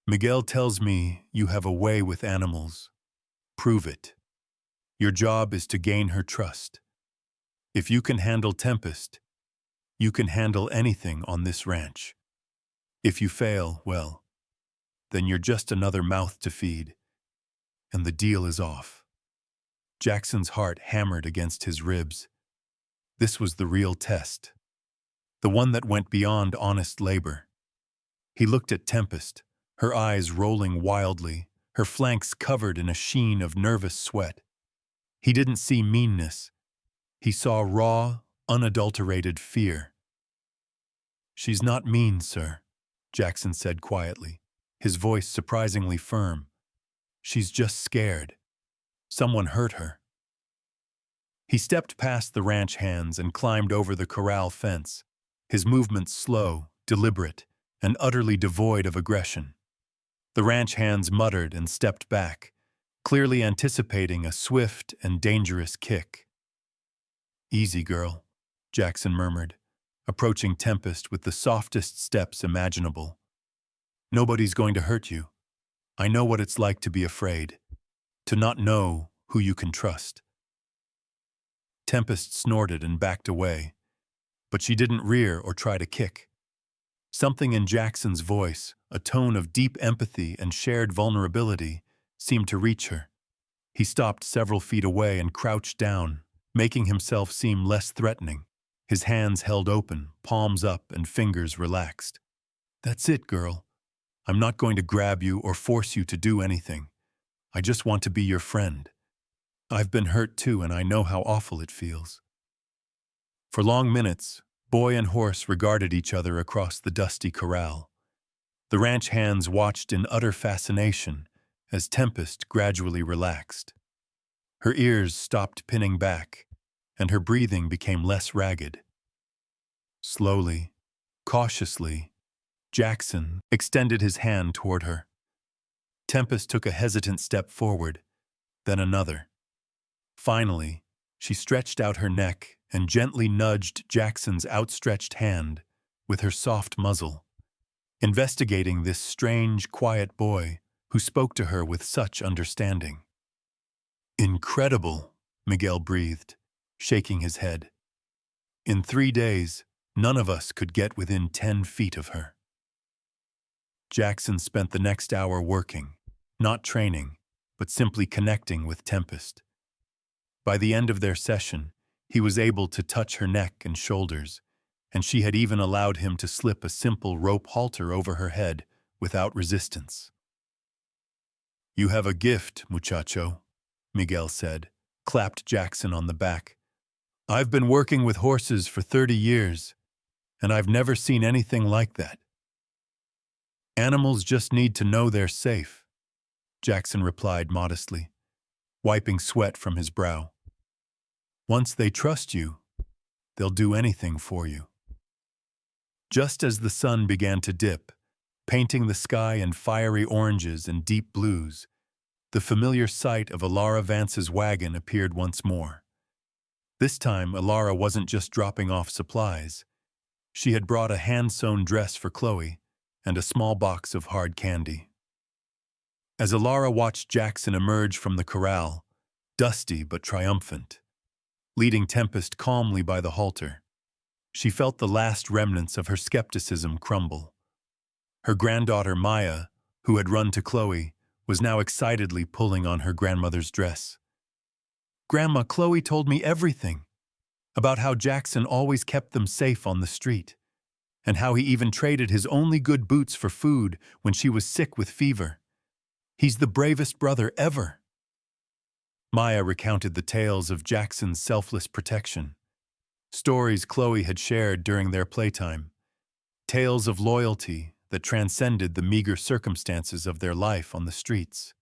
"Miguel tells me you have a way with animals. Prove it. Your job is to gain her trust. If you can handle Tempest, you can handle anything on this ranch. If you fail, well, then you're just another mouth to feed, and the deal is off." Jackson's heart hammered against his ribs. This was the real test, the one that went beyond honest labor. He looked at Tempest, her eyes rolling wildly, her flanks covered in a sheen of nervous sweat. He didn't see meanness. He saw raw, unadulterated fear. "She's not mean, sir," Jackson said quietly, his voice surprisingly firm. "She's just scared. Someone hurt her." He stepped past the ranch hands and climbed over the corral fence, his movements slow, deliberate, and utterly devoid of aggression. The ranch hands muttered and stepped back, clearly anticipating a swift and dangerous kick. "Easy, girl," Jackson murmured, approaching Tempest with the softest steps imaginable. "Nobody's going to hurt you. I know what it's like to be afraid, to not know who you can trust." Tempest snorted and backed away, but she didn't rear or try to kick. Something in Jackson's voice, a tone of deep empathy and shared vulnerability, seemed to reach her. He stopped several feet away and crouched down, making himself seem less threatening. his hands held open, palms up and fingers relaxed. "That's it, girl. I'm not going to grab you or force you to do anything. I just want to be your friend. I've been hurt too, and I know how awful it feels." For long minutes, boy and horse regarded each other across the dusty corral. The ranch hands watched in utter fascination as Tempest gradually relaxed. Her ears stopped pinning back, and her breathing became less ragged. Slowly, cautiously, Jackson extended his hand toward her. Tempest took a hesitant step forward, then another. Finally, she stretched out her neck and gently nudged Jackson's outstretched hand with her soft muzzle, investigating this strange, quiet boy who spoke to her with such understanding. "Incredible," Miguel breathed, shaking his head. "In 3 days, none of us could get within 10 feet of her." Jackson spent the next hour working, not training, but simply connecting with Tempest. By the end of their session, he was able to touch her neck and shoulders, and she had even allowed him to slip a simple rope halter over her head without resistance. "You have a gift, muchacho," Miguel said, clapped Jackson on the back. "I've been working with horses for 30 years, and I've never seen anything like that. Animals just need to know they're safe," Jackson replied modestly, wiping sweat from his brow. "Once they trust you, they'll do anything for you." Just as the sun began to dip, painting the sky in fiery oranges and deep blues, the familiar sight of Elara Vance's wagon appeared once more. This time, Elara wasn't just dropping off supplies. She had brought a hand-sewn dress for Chloe and a small box of hard candy. As Elara watched Jackson emerge from the corral, dusty but triumphant, leading Tempest calmly by the halter, she felt the last remnants of her skepticism crumble. Her granddaughter Maya, who had run to Chloe, was now excitedly pulling on her grandmother's dress. "Grandma, Chloe told me everything about how Jackson always kept them safe on the street, and how he even traded his only good boots for food when she was sick with fever. He's the bravest brother ever." Maya recounted the tales of Jackson's selfless protection, stories Chloe had shared during their playtime, tales of loyalty that transcended the meager circumstances of their life on the streets.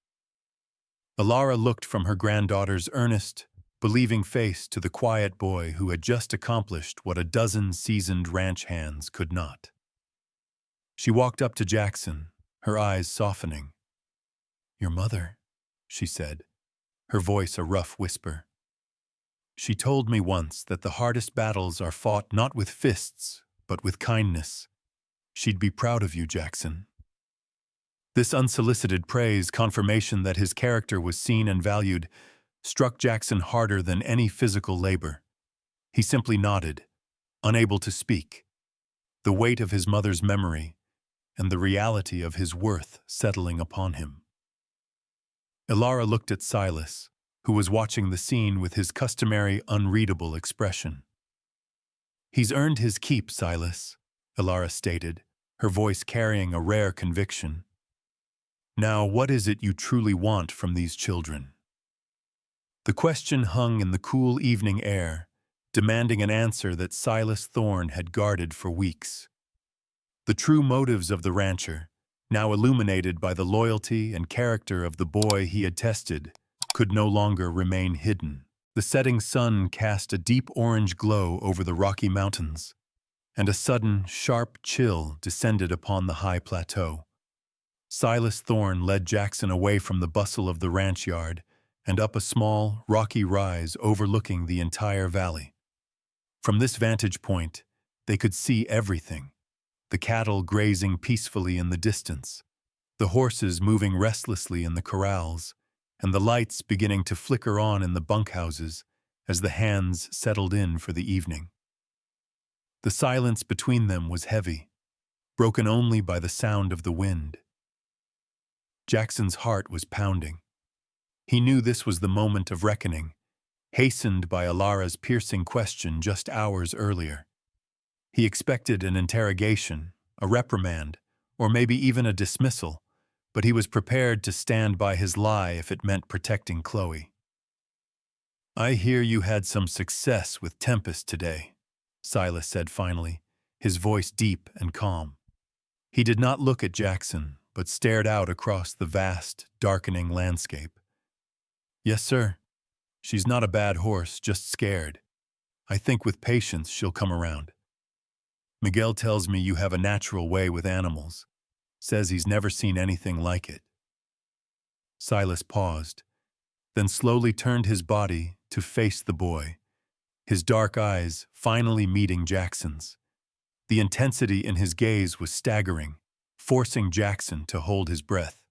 Elara looked from her granddaughter's earnest, believing face to the quiet boy who had just accomplished what a dozen seasoned ranch hands could not. She walked up to Jackson, her eyes softening. "Your mother," she said, her voice a rough whisper. "She told me once that the hardest battles are fought not with fists, but with kindness. She'd be proud of you, Jackson." This unsolicited praise, confirmation that his character was seen and valued, struck Jackson harder than any physical labor. He simply nodded, unable to speak, the weight of his mother's memory and the reality of his worth settling upon him. Elara looked at Silas, who was watching the scene with his customary unreadable expression. "He's earned his keep, Silas," Elara stated, her voice carrying a rare conviction. "Now, what is it you truly want from these children?" The question hung in the cool evening air, demanding an answer that Silas Thorne had guarded for weeks. The true motives of the rancher, now illuminated by the loyalty and character of the boy he had tested, could no longer remain hidden. The setting sun cast a deep orange glow over the Rocky Mountains, and a sudden, sharp chill descended upon the high plateau. Silas Thorne led Jackson away from the bustle of the ranch yard and up a small, rocky rise overlooking the entire valley. From this vantage point, they could see everything: the cattle grazing peacefully in the distance, the horses moving restlessly in the corrals, and the lights beginning to flicker on in the bunkhouses as the hands settled in for the evening. The silence between them was heavy, broken only by the sound of the wind. Jackson's heart was pounding. He knew this was the moment of reckoning, hastened by Elara's piercing question just hours earlier. He expected an interrogation, a reprimand, or maybe even a dismissal, but he was prepared to stand by his lie if it meant protecting Chloe. "I hear you had some success with Tempest today," Silas said finally, his voice deep and calm. He did not look at Jackson, but stared out across the vast, darkening landscape. "Yes, sir. She's not a bad horse, just scared. I think with patience she'll come around. Miguel tells me you have a natural way with animals. Says he's never seen anything like it." Silas paused, then slowly turned his body to face the boy, his dark eyes finally meeting Jackson's. The intensity in his gaze was staggering, forcing Jackson to hold his breath.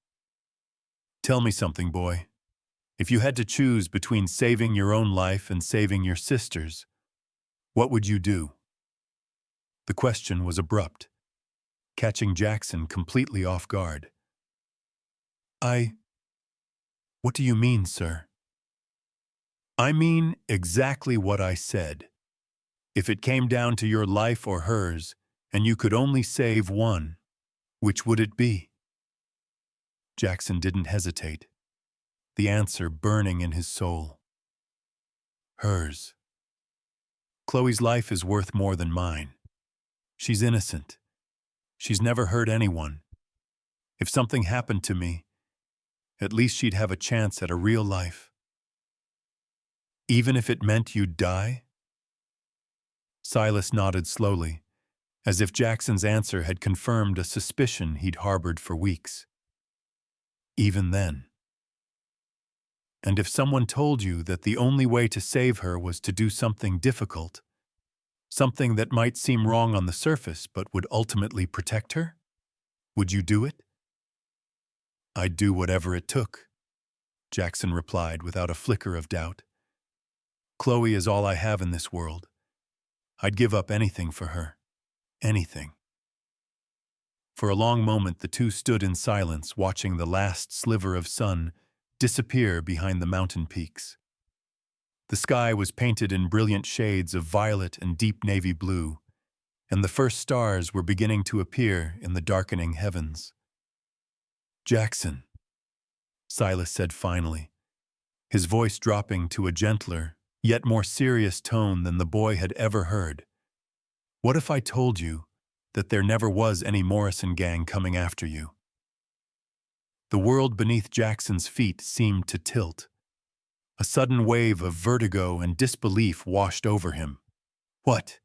"Tell me something, boy. If you had to choose between saving your own life and saving your sister's, what would you do?" The question was abrupt, catching Jackson completely off guard. What do you mean, sir?" "I mean exactly what I said. If it came down to your life or hers, and you could only save one, which would it be?" Jackson didn't hesitate, the answer burning in his soul. "Hers. Chloe's life is worth more than mine. She's innocent. She's never hurt anyone. If something happened to me, at least she'd have a chance at a real life." "Even if it meant you'd die?" Silas nodded slowly, as if Jackson's answer had confirmed a suspicion he'd harbored for weeks. "Even then." "And if someone told you that the only way to save her was to do something difficult, something that might seem wrong on the surface but would ultimately protect her, would you do it?" "I'd do whatever it took," Jackson replied without a flicker of doubt. "Chloe is all I have in this world. I'd give up anything for her. Anything." For a long moment the two stood in silence, watching the last sliver of sun disappear behind the mountain peaks. The sky was painted in brilliant shades of violet and deep navy blue, and the first stars were beginning to appear in the darkening heavens. "Jackson," Silas said finally, his voice dropping to a gentler, yet more serious tone than the boy had ever heard. "What if I told you that there never was any Morrison gang coming after you?" The world beneath Jackson's feet seemed to tilt. A sudden wave of vertigo and disbelief washed over him. "What?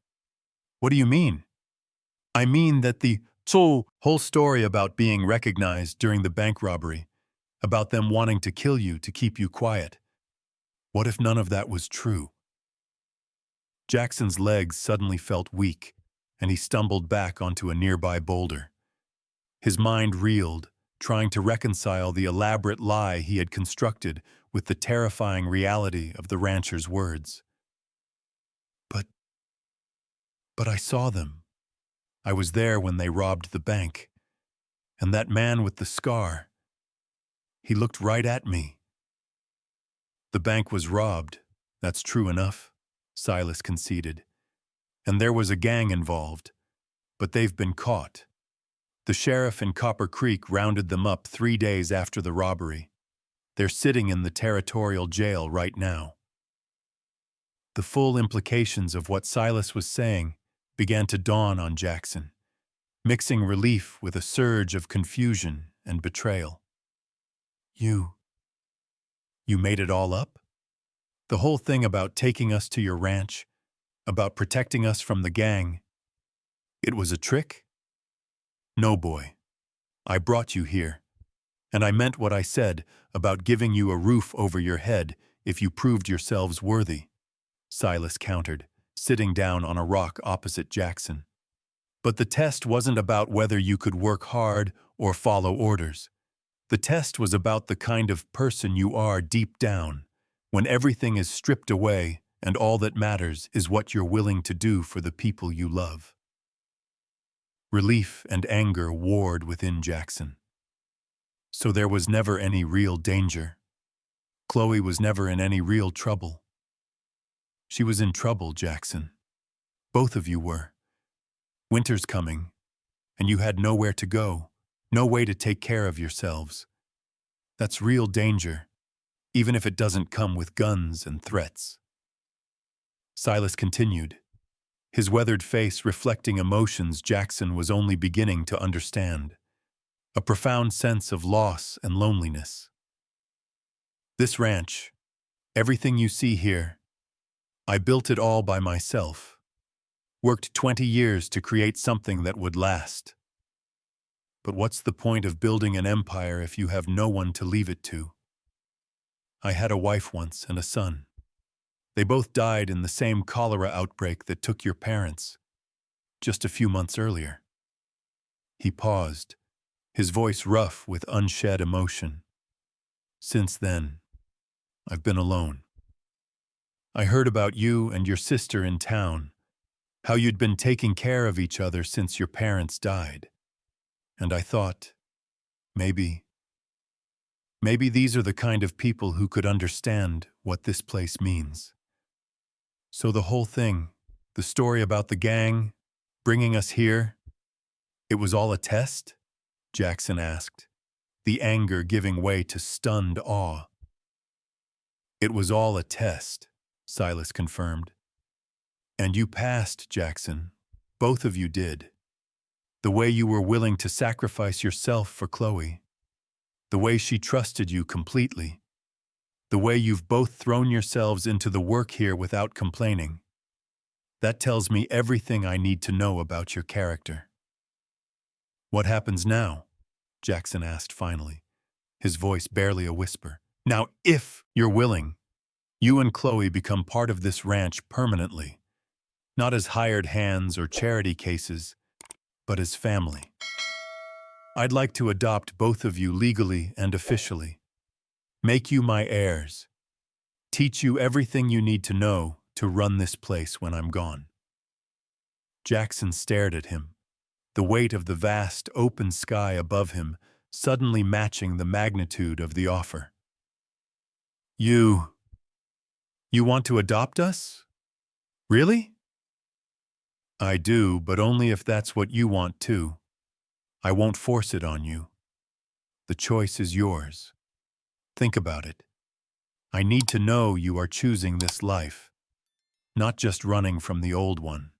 What do you mean?" "I mean that the whole story about being recognized during the bank robbery, about them wanting to kill you to keep you quiet. What if none of that was true?" Jackson's legs suddenly felt weak, and he stumbled back onto a nearby boulder. His mind reeled, trying to reconcile the elaborate lie he had constructed with the terrifying reality of the rancher's words. But I saw them. I was there when they robbed the bank. And that man with the scar, he looked right at me." "The bank was robbed, that's true enough," Silas conceded. "And there was a gang involved, but they've been caught. The sheriff in Copper Creek rounded them up 3 days after the robbery. They're sitting in the territorial jail right now." The full implications of what Silas was saying began to dawn on Jackson, mixing relief with a surge of confusion and betrayal. You made it all up? The whole thing about taking us to your ranch, about protecting us from the gang, it was a trick?" "No, boy. I brought you here. And I meant what I said about giving you a roof over your head if you proved yourselves worthy," Silas countered, sitting down on a rock opposite Jackson. "But the test wasn't about whether you could work hard or follow orders. The test was about the kind of person you are deep down, when everything is stripped away and all that matters is what you're willing to do for the people you love." Relief and anger warred within Jackson. So there was never any real danger. Chloe was never in any real trouble. She was in trouble, Jackson. Both of you were. Winter's coming, and you had nowhere to go, no way to take care of yourselves. That's real danger, even if it doesn't come with guns and threats. Silas continued, his weathered face reflecting emotions Jackson was only beginning to understand, a profound sense of loss and loneliness. This ranch, everything you see here, I built it all by myself. Worked 20 years to create something that would last. But what's the point of building an empire if you have no one to leave it to? I had a wife once and a son. They both died in the same cholera outbreak that took your parents, just a few months earlier. He paused, his voice rough with unshed emotion. Since then, I've been alone. I heard about you and your sister in town, how you'd been taking care of each other since your parents died. And I thought, maybe these are the kind of people who could understand what this place means. So the whole thing, the story about the gang, bringing us here, it was all a test? Jackson asked, the anger giving way to stunned awe. It was all a test, Silas confirmed. And you passed, Jackson. Both of you did. The way you were willing to sacrifice yourself for Chloe. The way she trusted you completely. The way you've both thrown yourselves into the work here without complaining. That tells me everything I need to know about your character. What happens now? Jackson asked finally, his voice barely a whisper. Now, if you're willing, you and Chloe become part of this ranch permanently. Not as hired hands or charity cases, but as family. I'd like to adopt both of you legally and officially. Make you my heirs. Teach you everything you need to know to run this place when I'm gone. Jackson stared at him, the weight of the vast, open sky above him suddenly matching the magnitude of the offer. You want to adopt us? Really? I do, but only if that's what you want too. I won't force it on you. The choice is yours. Think about it. I need to know you are choosing this life, not just running from the old one.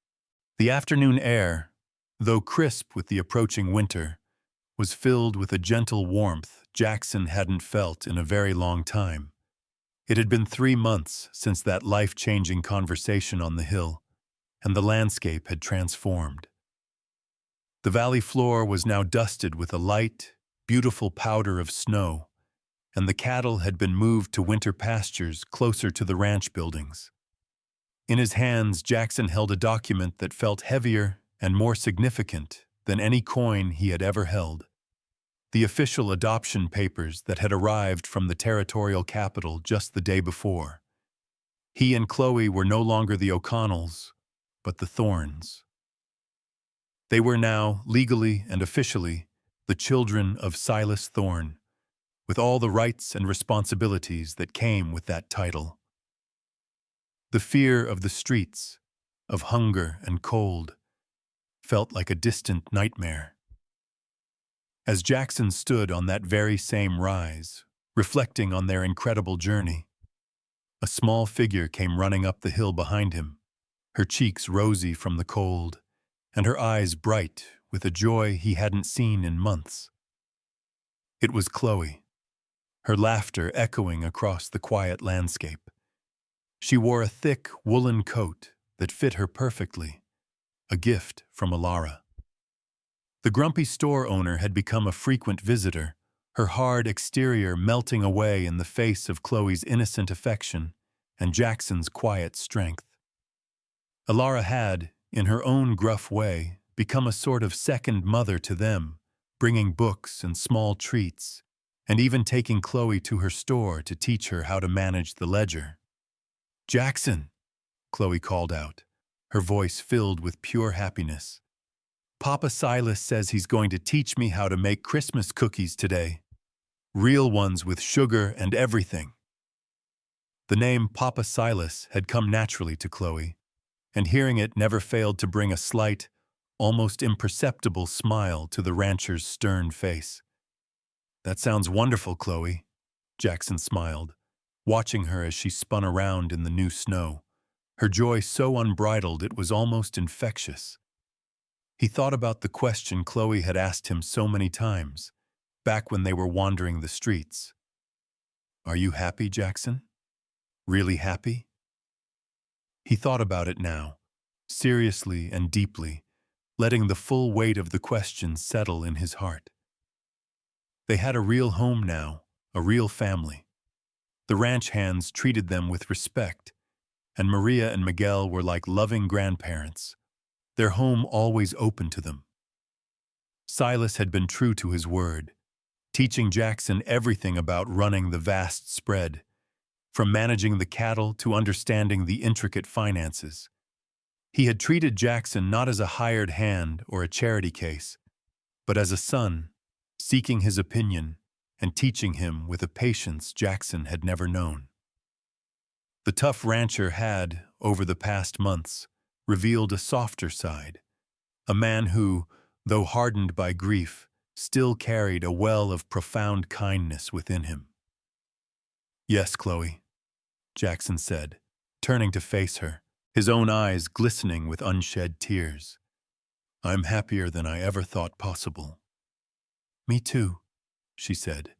The afternoon air, though crisp with the approaching winter, was filled with a gentle warmth Jackson hadn't felt in a very long time. It had been 3 months since that life-changing conversation on the hill, and the landscape had transformed. The valley floor was now dusted with a light, beautiful powder of snow, and the cattle had been moved to winter pastures closer to the ranch buildings. In his hands, Jackson held a document that felt heavier and more significant than any coin he had ever held. The official adoption papers that had arrived from the territorial capital just the day before. He and Chloe were no longer the O'Connells, but the Thornes. They were now, legally and officially, the children of Silas Thorne, with all the rights and responsibilities that came with that title. The fear of the streets, of hunger and cold, felt like a distant nightmare. As Jackson stood on that very same rise, reflecting on their incredible journey, a small figure came running up the hill behind him, her cheeks rosy from the cold, and her eyes bright with a joy he hadn't seen in months. It was Chloe, her laughter echoing across the quiet landscape. She wore a thick woolen coat that fit her perfectly, a gift from Elara. The grumpy store owner had become a frequent visitor, her hard exterior melting away in the face of Chloe's innocent affection and Jackson's quiet strength. Elara had, in her own gruff way, become a sort of second mother to them, bringing books and small treats, and even taking Chloe to her store to teach her how to manage the ledger. "Jackson," Chloe called out, her voice filled with pure happiness. "Papa Silas says he's going to teach me how to make Christmas cookies today. Real ones with sugar and everything." The name Papa Silas had come naturally to Chloe, and hearing it never failed to bring a slight, almost imperceptible smile to the rancher's stern face. "That sounds wonderful, Chloe," Jackson smiled, watching her as she spun around in the new snow, her joy so unbridled it was almost infectious. He thought about the question Chloe had asked him so many times, back when they were wandering the streets. "Are you happy, Jackson? Really happy?" He thought about it now, seriously and deeply, letting the full weight of the question settle in his heart. They had a real home now, a real family. The ranch hands treated them with respect, and Maria and Miguel were like loving grandparents, their home always open to them. Silas had been true to his word, teaching Jackson everything about running the vast spread, from managing the cattle to understanding the intricate finances. He had treated Jackson not as a hired hand or a charity case, but as a son, seeking his opinion and teaching him with a patience Jackson had never known. The tough rancher had, over the past months, revealed a softer side, a man who, though hardened by grief, still carried a well of profound kindness within him. "Yes, Chloe," Jackson said, turning to face her, his own eyes glistening with unshed tears. "I'm happier than I ever thought possible." "Me too," she said,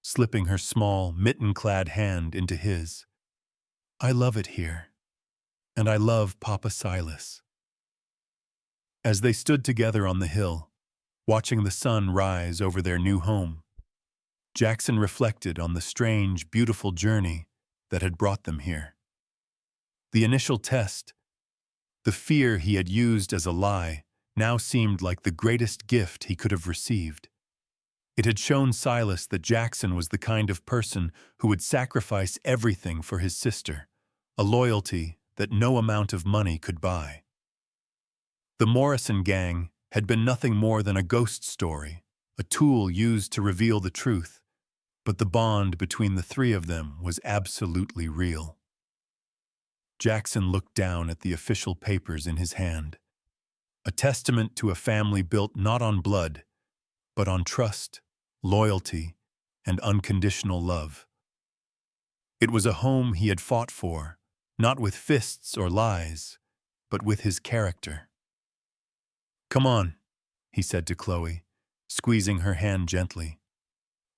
slipping her small, mitten-clad hand into his. "I love it here, and I love Papa Silas." As they stood together on the hill, watching the sun rise over their new home, Jackson reflected on the strange, beautiful journey that had brought them here. The initial test, the fear he had used as a lie, now seemed like the greatest gift he could have received. It had shown Silas that Jackson was the kind of person who would sacrifice everything for his sister, a loyalty that no amount of money could buy. The Morrison gang had been nothing more than a ghost story, a tool used to reveal the truth, but the bond between the three of them was absolutely real. Jackson looked down at the official papers in his hand, a testament to a family built not on blood, but on trust, loyalty, and unconditional love. It was a home he had fought for, not with fists or lies, but with his character. "Come on," he said to Chloe, squeezing her hand gently.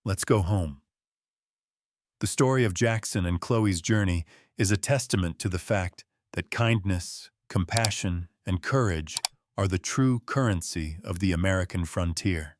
"Let's go home." The story of Jackson and Chloe's journey is a testament to the fact that kindness, compassion, and courage are the true currency of the American frontier.